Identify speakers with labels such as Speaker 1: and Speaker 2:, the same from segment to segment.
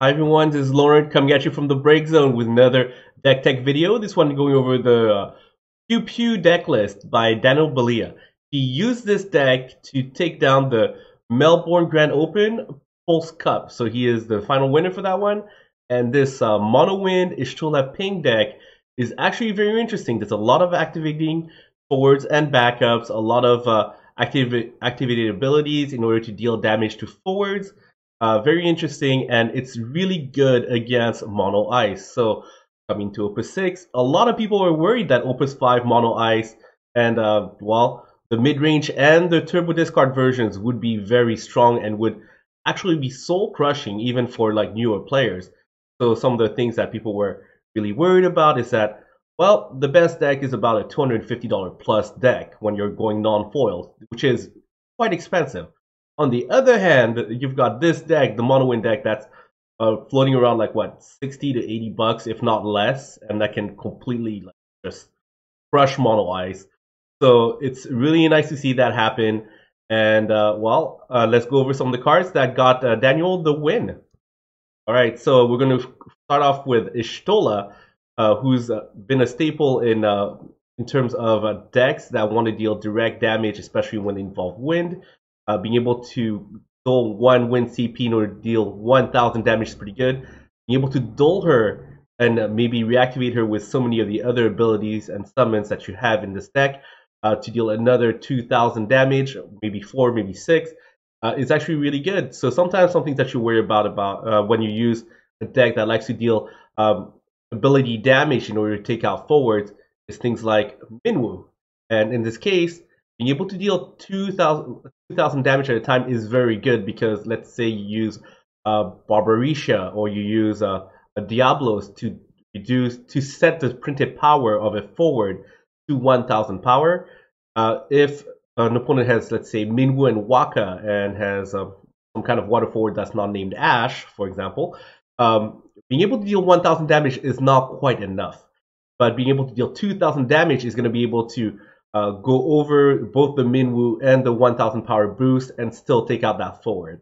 Speaker 1: Hi everyone, this is Lauren coming at you from the break zone with another deck tech video. This one going over the Pew Pew deck list by Daniel Belia. He used this deck to take down the Melbourne Grand Open Pulse Cup. So he is the final winner for that one. And this Mono Wind Ishtola Ping deck is actually very interesting. There's a lot of activating forwards and backups, a lot of activated abilities in order to deal damage to forwards. Very interesting, and it's really good against Mono Ice. So coming to Opus 6, a lot of people were worried that Opus 5 Mono Ice and, well, the mid-range and the Turbo Discard versions would be very strong and would actually be soul-crushing even for like newer players. So some of the things that people were really worried about is that, well, the best deck is about a $250 plus deck when you're going non-foil, which is quite expensive. On the other hand, you've got this deck, the Mono deck, that's floating around like what, 60 to 80 bucks, if not less, and that can completely like, just crush Mono Ice. So it's really nice to see that happen. And let's go over some of the cards that got Daniel the win. All right, so we're going to start off with Ishtola, who's been a staple in terms of decks that want to deal direct damage, especially when they involve wind. Being able to dole one wind CP in order to deal 1,000 damage is pretty good. Being able to dole her and maybe reactivate her with so many of the other abilities and summons that you have in this deck to deal another 2,000 damage, maybe 4, maybe 6, is actually really good. So sometimes some things that you worry about when you use a deck that likes to deal ability damage in order to take out forwards is things like Minwu. And in this case, being able to deal 2,000 damage at a time is very good because let's say you use Barbarisha or you use a Diablos to set the printed power of a forward to 1,000 power. If an opponent has, let's say, Minwu and Waka and has some kind of water forward that's not named Ash, for example, being able to deal 1,000 damage is not quite enough. But being able to deal 2,000 damage is going to be able to go over both the Minwu and the 1,000 power boost and still take out that forward.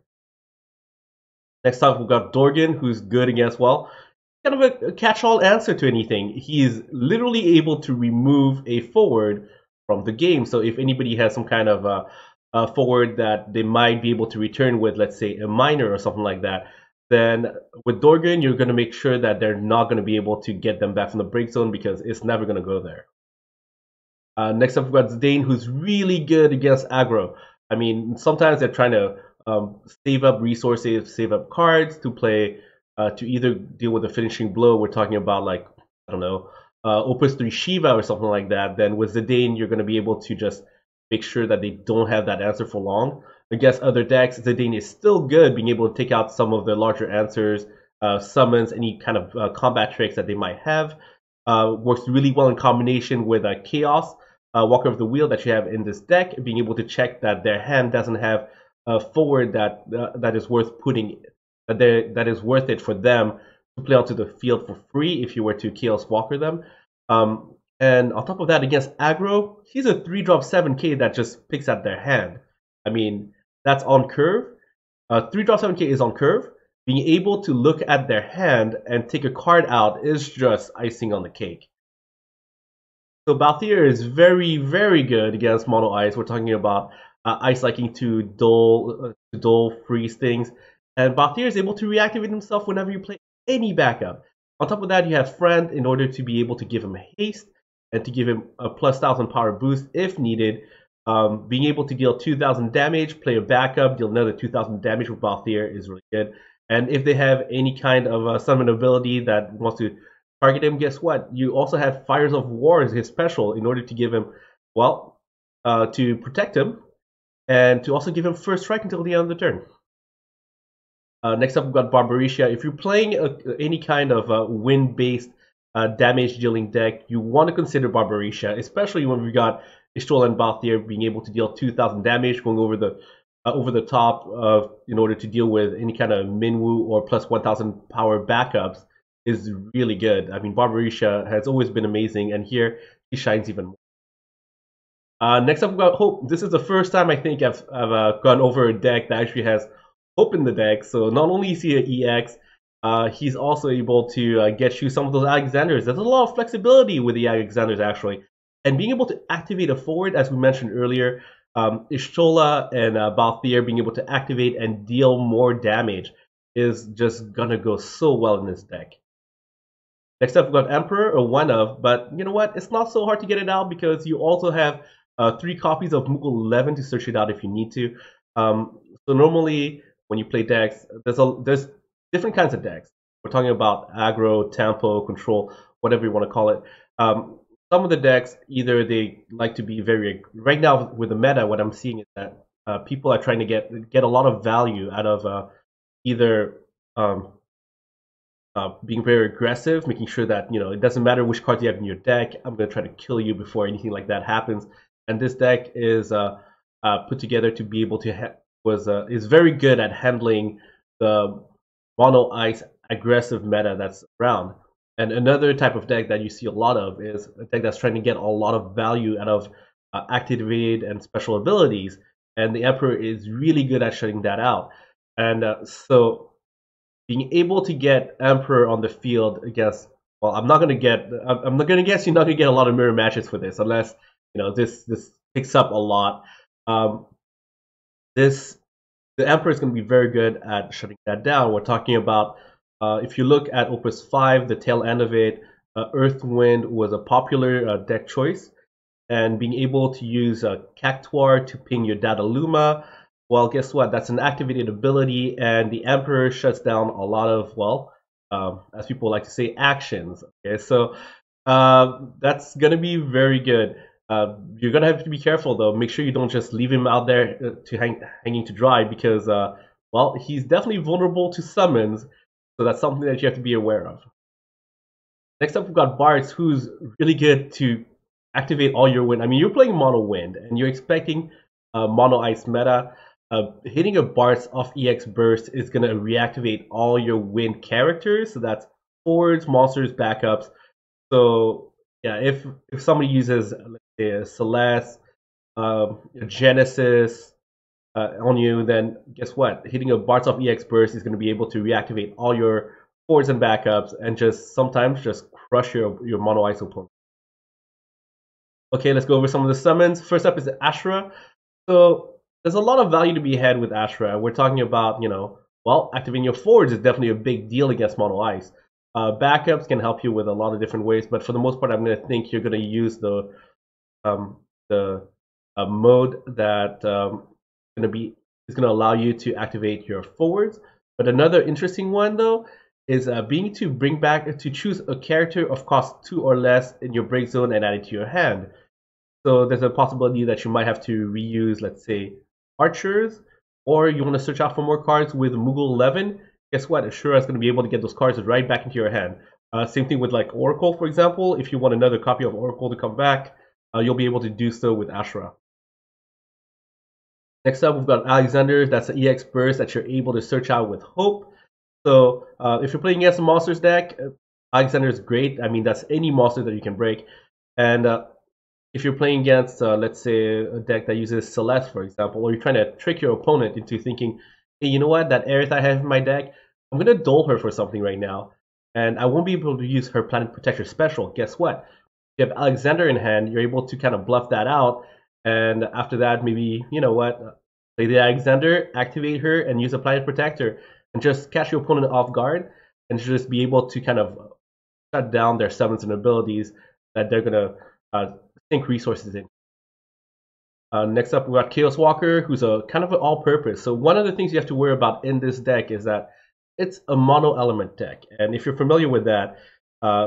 Speaker 1: Next up, we've got Dorgan, who's good against, well, kind of a catch-all answer to anything. He's literally able to remove a forward from the game. So if anybody has some kind of forward that they might be able to return with, let's say, a minor or something like that, then with Dorgan, you're going to make sure that they're not going to be able to get them back from the break zone because it's never going to go there. Next up, we've got Zidane, who's really good against aggro. I mean, sometimes they're trying to save up resources, save up cards to play, to either deal with the finishing blow. We're talking about, like, I don't know, Opus 3 Shiva or something like that. Then with Zidane, you're going to be able to just make sure that they don't have that answer for long. Against other decks, Zidane is still good, being able to take out some of the larger answers, summons, any kind of combat tricks that they might have. Works really well in combination with Chaos, Walker of the Wheel that you have in this deck, being able to check that their hand doesn't have a forward that is worth putting, that is worth it for them to play onto the field for free if you were to Chaos Walker them. And on top of that, against aggro, he's a 3-drop 7k that just picks at their hand. I mean, that's on curve. 3-drop 7k is on curve. Being able to look at their hand and take a card out is just icing on the cake. So Balthier is very, very good against Mono Ice. We're talking about Ice liking to dole, freeze things. And Balthier is able to reactivate himself whenever you play any backup. On top of that, you have Friend in order to be able to give him haste and to give him a plus 1,000 power boost if needed. Being able to deal 2,000 damage, play a backup, deal another 2,000 damage with Balthier is really good. And if they have any kind of summon ability that wants to target him, guess what? You also have Fires of War as his special in order to give him, well, to protect him and to also give him first strike until the end of the turn. Next up, we've got Barbarisha. If you're playing any kind of wind-based damage dealing deck, you want to consider Barbarisha, especially when we've got Ishtola and Balthier being able to deal 2,000 damage, going over the top in order to deal with any kind of Minwu or plus 1,000 power backups is really good. I mean, Barbarisha has always been amazing, and here he shines even more. Next up, we've got Hope. This is the first time I think I've gone over a deck that actually has Hope in the deck. So not only is he an EX, he's also able to get you some of those Alexanders. There's a lot of flexibility with the Alexanders, actually. And being able to activate a forward, as we mentioned earlier, Ishtola and Balthier being able to activate and deal more damage is just going to go so well in this deck. Next up, we've got Emperor, or one of, but you know what? It's not so hard to get it out because you also have 3 copies of Moogle 11 to search it out if you need to. So normally, when you play decks, there's different kinds of decks. We're talking about aggro, tempo, control, whatever you want to call it. Some of the decks, either they like to be very... Right now, with the meta, what I'm seeing is that people are trying to get a lot of value out of either... being very aggressive, making sure that it doesn't matter which cards you have in your deck. I'm going to try to kill you before anything like that happens. And this deck is put together to be able to is very good at handling the mono ice aggressive meta that's around. And another type of deck that you see a lot of is a deck that's trying to get a lot of value out of activated and special abilities. And the Emperor is really good at shutting that out. And so being able to get Emperor on the field against, well, I'm not gonna guess you're not gonna get a lot of mirror matches for this unless this picks up a lot. The Emperor is gonna be very good at shutting that down. We're talking about if you look at Opus 5, the tail end of it, Earthwind was a popular deck choice, and being able to use Cactuar to ping your Dataluma. Well, guess what? That's an activated ability, and the Emperor shuts down a lot of, well, as people like to say, actions. Okay, so that's going to be very good. You're going to have to be careful, though. Make sure you don't just leave him out there hanging to dry because, well, he's definitely vulnerable to summons, so that's something that you have to be aware of. Next up, we've got Bartz, who's really good to activate all your wind. I mean, you're playing mono wind, and you're expecting mono ice meta. Hitting a Bartz off EX Burst is going to reactivate all your wind characters. So that's forwards, monsters, backups. So yeah, if somebody uses, let's say, a Celeste, Genesis on you, then guess what? Hitting a Bartz off EX Burst is going to be able to reactivate all your forwards and backups and just sometimes just crush your mono ice opponent. Okay, let's go over some of the summons. First up is Ashra. So there's a lot of value to be had with Ashra. We're talking about, well, activating your forwards is definitely a big deal against mono ice. Backups can help you with a lot of different ways, but for the most part, I'm going to think you're going to use the mode that is going to allow you to activate your forwards. But another interesting one, though, is being to choose a character of cost 2 or less in your break zone and add it to your hand. So there's a possibility that you might have to reuse, let's say, archers, or you want to search out for more cards with Moogle 11. Guess what? Ashura is going to be able to get those cards right back into your hand. Same thing with like Oracle, for example. If you want another copy of Oracle to come back, you'll be able to do so with Ashura. Next up, we've got Alexander. That's an EX burst that you're able to search out with Hope. So if you're playing against a monsters deck, Alexander is great. I mean, that's any monster that you can break. And if you're playing against, let's say, a deck that uses Celeste, for example, or you're trying to trick your opponent into thinking, hey, you know what, that Aerith I have in my deck, I'm going to dole her for something right now, and I won't be able to use her Planet Protector special. Guess what? If you have Alexander in hand, you're able to kind of bluff that out, and after that, maybe, you know what, play the Alexander, activate her, and use a Planet Protector, and just catch your opponent off guard, and just be able to kind of shut down their summons and abilities that they're going to sink resources in. Next up, we got Chaos Walker, who's a kind of an all-purpose. So one of the things you have to worry about in this deck is that it's a mono-element deck. And if you're familiar with that,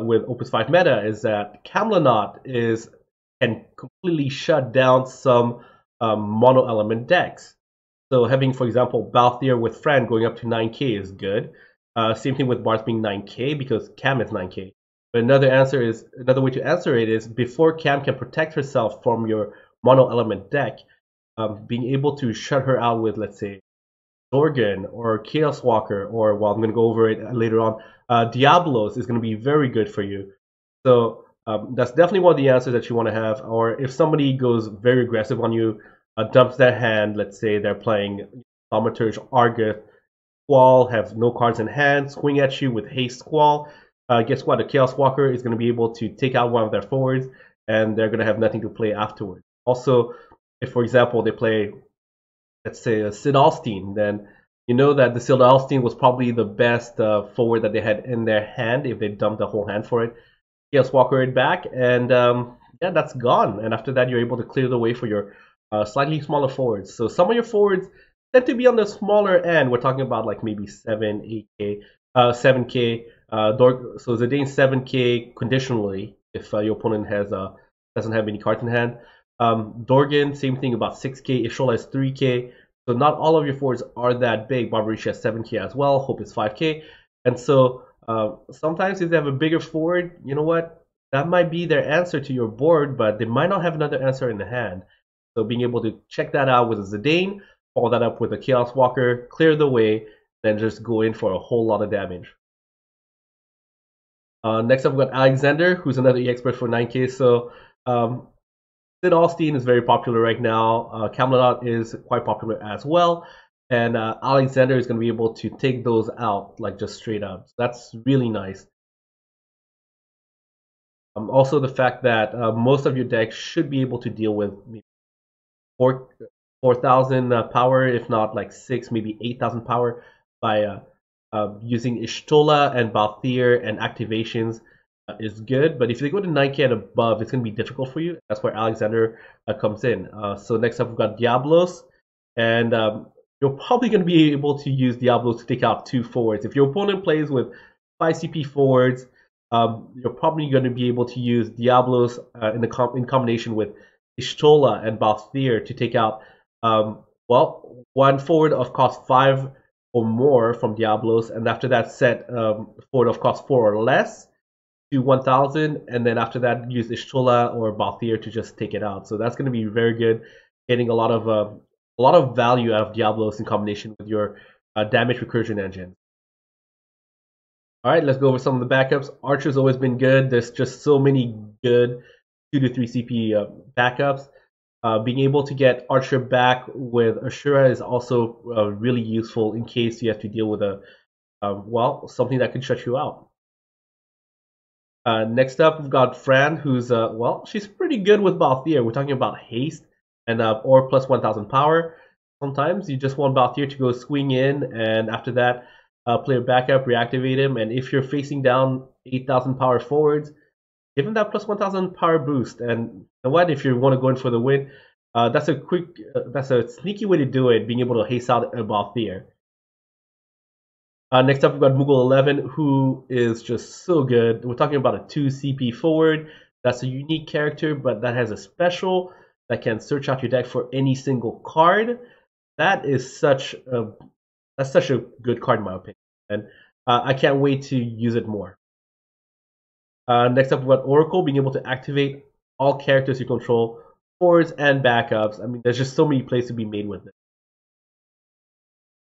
Speaker 1: with Opus 5 meta, is that Camlanaut can completely shut down some mono-element decks. So having, for example, Balthier with Friend going up to 9k is good. Same thing with Bartz being 9k because Cam is 9k. But another way to answer it is before Cam can protect herself from your mono element deck, being able to shut her out with, let's say, Zorgon or Chaos Walker, or, well, I'm going to go over it later on, Diablos is going to be very good for you. So that's definitely one of the answers that you want to have. Or if somebody goes very aggressive on you, dumps their hand, let's say thaumaturge, Argeth, Squall, have no cards in hand, swing at you with Haste Squall. Guess what? The Chaos Walker is going to be able to take out one of their forwards, and they're going to have nothing to play afterwards. Also, if, for example, they play, let's say, a Sid Alstein, then you know that the Sid Alstein was probably the best forward that they had in their hand if they dumped the whole hand for it. Chaos Walker it back, and yeah, that's gone. And after that, you're able to clear the way for your slightly smaller forwards. So some of your forwards tend to be on the smaller end. We're talking about like maybe 7, 8K, 7K. So Zidane 7K conditionally if your opponent doesn't have any cards in hand. Dorgan, same thing, about 6K. Ishola is 3K. So not all of your forwards are that big. Barbarisha has 7K as well. Hope is 5K. And so sometimes if they have a bigger forward, you know what? That might be their answer to your board, but they might not have another answer in the hand. So being able to check that out with a Zidane, follow that up with a Chaos Walker, clear the way, then just go in for a whole lot of damage. Next up, we've got Alexander, who's another EX burst for 9K. So Sid Alstein is very popular right now. Camelot is quite popular as well. And Alexander is going to be able to take those out, like just straight up. So that's really nice. Also, the fact that most of your decks should be able to deal with 4,000 power, if not like 6, maybe 8,000 power by using Ishtola and Balthier and activations is good. But if they go to 9K and above, it's going to be difficult for you. That's where Alexander comes in. So next up, we've got Diablos. And you're probably going to be able to use Diablos to take out 2 forwards. If your opponent plays with 5 CP forwards, you're probably going to be able to use Diablos in combination with Ishtola and Balthier to take out, well, one forward of cost 5 or more from Diablos, and after that set forward of cost 4 or less to 1,000, and then after that use Ishtola or Balthier to just take it out. So that's going to be very good, getting a lot of value out of Diablos in combination with your damage recursion engine. All right, let's go over some of the backups. Archer's always been good. There's just so many good 2 to 3 CP backups. Being able to get Archer back with Ashura is also really useful in case you have to deal with well, something that can shut you out. Next up, we've got Fran, who's, well, she's pretty good with Balthier. We're talking about haste and or plus 1,000 power. Sometimes you just want Balthier to go swing in, and after that, play a backup, reactivate him, and if you're facing down 8,000 power forwards, give him that plus 1,000 power boost. And you know what? If you want to go in for the win, that's a sneaky way to do it, being able to haste out a Balthier. Next up, we've got Moogle 11, who is just so good. We're talking about a 2 CP forward. That's a unique character, but that has a special that can search out your deck for any single card. That is such a good card in my opinion, and I can't wait to use it more. Next up, we've got Oracle, being able to activate all characters you control, forwards and backups. I mean, there's just so many plays to be made with it.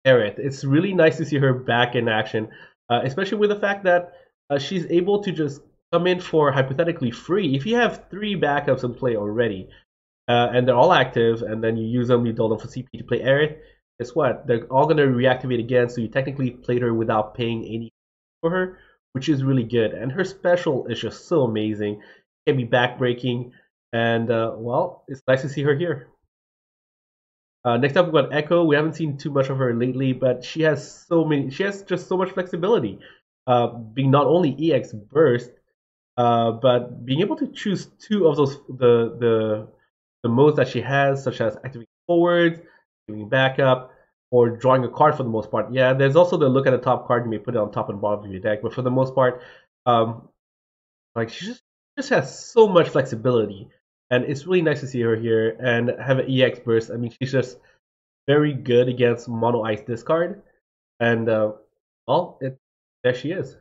Speaker 1: Aerith, it's really nice to see her back in action, especially with the fact that she's able to just come in for hypothetically free. If you have 3 backups in play already, and they're all active, and then you use them, you build them for CP to play Aerith, guess what? They're all going to reactivate again, so you technically played her without paying any for her, which is really good. And her special is just so amazing. It can be backbreaking, and well, it's nice to see her here. Next up, we've got Echo. We haven't seen too much of her lately, but she has just so much flexibility. Being not only EX burst, but being able to choose 2 of those the modes that she has, such as activating forwards, giving backup, or drawing a card for the most part. Yeah, there's also the look at the top card. You may put it on top and bottom of your deck, but for the most part, like she just has so much flexibility, and it's really nice to see her here and have an EX burst. I mean, she's just very good against mono ice discard, and well, there she is.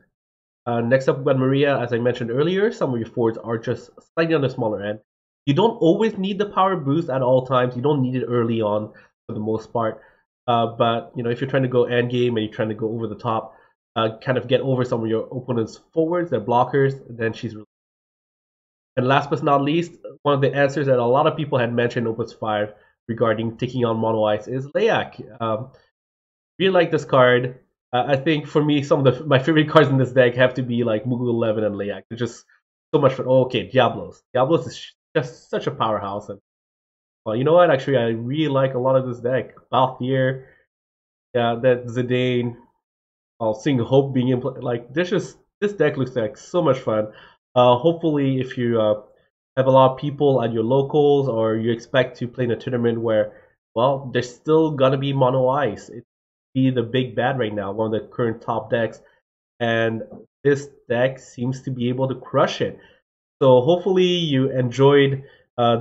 Speaker 1: Next up, we've got Maria. As I mentioned earlier, some of your forwards are just slightly on the smaller end. You don't always need the power boost at all times. You don't need it early on for the most part. But you know, if you're trying to go end game and you're trying to go over the top, kind of get over some of your opponent's forwards, their blockers, then she's really. And last but not least, one of the answers that a lot of people had mentioned in Opus 5 regarding taking on mono ice is Leyak. Really like this card. I think for me, some of my favorite cards in this deck have to be like Mughal 11 and Leyak. They're just so much fun. Oh, okay, Diablos. Diablos is just such a powerhouse. And well, you know what? Actually, I really like a lot of this deck. Balthier, yeah, that Zidane. I'll Sing Hope being in play. Like this deck looks like so much fun. Hopefully, if you have a lot of people at your locals, or you expect to play in a tournament where, well, there's still gonna be mono ice. It's be the big bad right now, one of the current top decks, and this deck seems to be able to crush it. So hopefully you enjoyed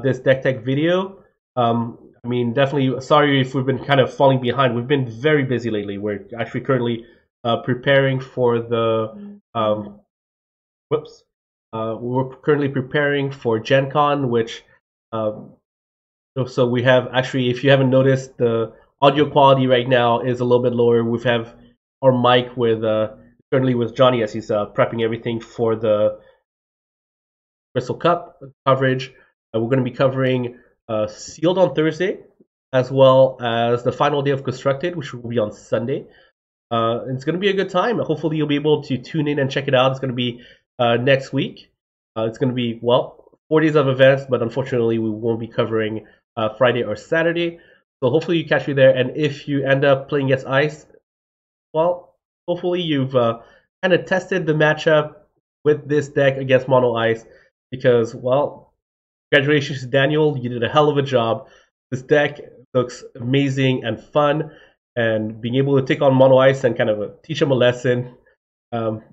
Speaker 1: this deck tech video. I mean, definitely sorry if we've been kind of falling behind. We've been very busy lately. We're actually currently preparing for the whoops. We're currently preparing for Gen Con, which so we have actually, if you haven't noticed, the audio quality right now is a little bit lower. We have our mic with currently with Johnny as he's prepping everything for the Crystal Cup coverage. We're going to be covering Sealed on Thursday, as well as the final day of Constructed, which will be on Sunday. It's going to be a good time. Hopefully, you'll be able to tune in and check it out. It's going to be next week. It's going to be, well, 4 days of events, but unfortunately, we won't be covering Friday or Saturday. So hopefully, you catch me there. And if you end up playing against Ice, well, hopefully, you've kind of tested the matchup with this deck against Mono Ice because, well, congratulations to Daniel. You did a hell of a job. This deck looks amazing and fun, and being able to take on Mono Ice and kind of teach him a lesson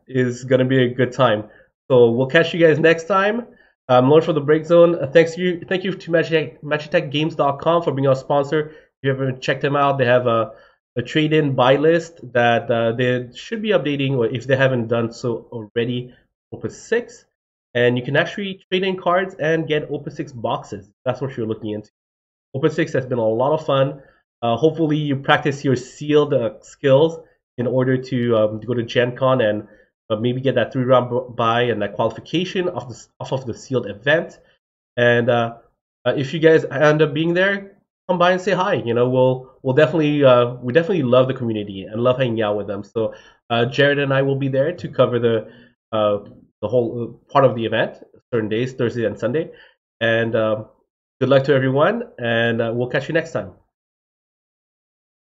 Speaker 1: is going to be a good time. So we'll catch you guys next time. Lord for the Break Zone. Thank you to MagicTechGames.com for being our sponsor. If you haven't checked them out, they have a trade-in buy list that they should be updating, or if they haven't done so already, Opus 6. And you can actually trade in cards and get Opus 6 boxes. That's what you're looking into. Opus 6 has been a lot of fun. Hopefully you practice your sealed skills in order to go to Gen Con and maybe get that 3-round buy and that qualification off of the sealed event. And if you guys end up being there, come by and say hi. You know, we definitely love the community and love hanging out with them. So Jared and I will be there to cover the whole part of the event, certain days, Thursday and Sunday. And good luck to everyone, and we'll catch you next time.